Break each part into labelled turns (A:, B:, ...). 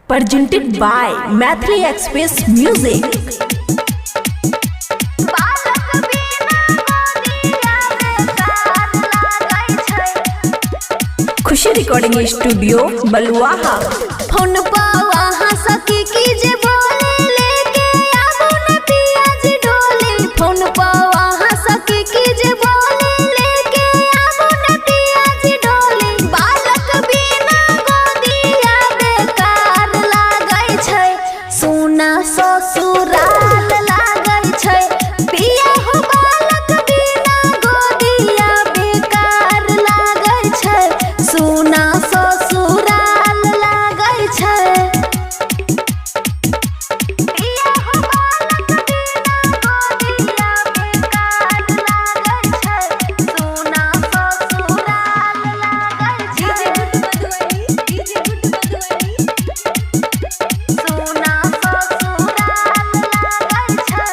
A: presented by Mathli Express Music. Khushi recording studio Baluaha.
B: Phone वहाँ सखी की जे बोले लेके आबो न पियाज डोली। फोन वहाँ सखी की जे बोले लेके आबो न पियाज डोली। बालक बिना गोदिया बेकार लागै छै, सुना ससुराल लागै छै। पिया हो बालक बिना गोदिया बेकार लागै छै, सुना ससुराल लागै छै। पिया हो बालक बिना गोदिया बेकार लागै छै, सुना ससुराल लागै छै। सुना ससुराल लागै छै।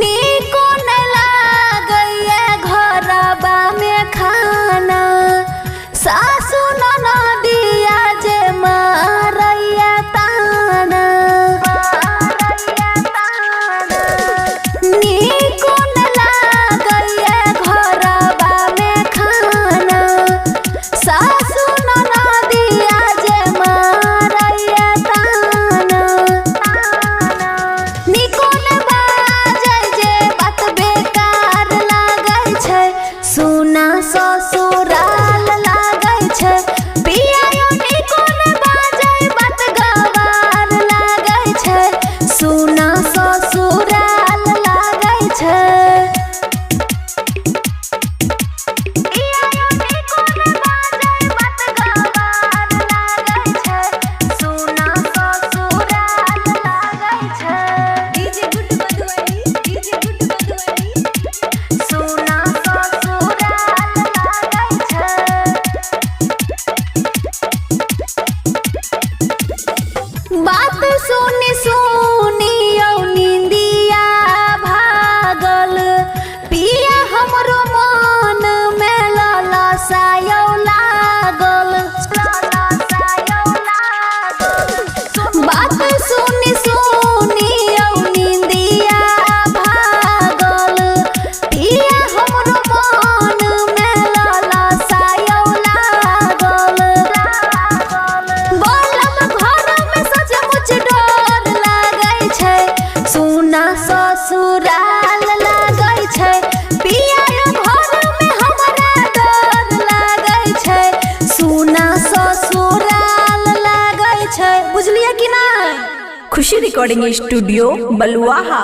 B: नीको न लागैया घरबा में खाना, सासु ननदिया जे मारैया ताना। नीको न लागैया घरबा में खाना, सासु ननदिया जे मारैया ताना। नीको न बाजै जे बात बेकार लागै छै, सुना ससुराल लागै छै। पिया यो नीको न बाजै बात गवार लागै छै, सुना ससुराल लागै छै। पिया यो नीको न बाजै बात गवार लागै छै, सुना ससुराल लागै छै। सुना ससुराल लागै छै। बात सुनी सुनी यौ निंदिया भागल। पिया हमरो मन में ललसायौ लागल। बात सुनी सुनी यौ निंदिया भागल। पिया हमरो मन में ललसायौ लागल। बोलम घर में सचमुच डर लागै छै, सुना ससुराल लागै छै। पिया यो घर में हमरा डर लागै छै, सुना ससुराल लागै छै। बुझलिए कि ना?
A: खुशी रिकॉर्डिंग स्टूडियो बलुआहा।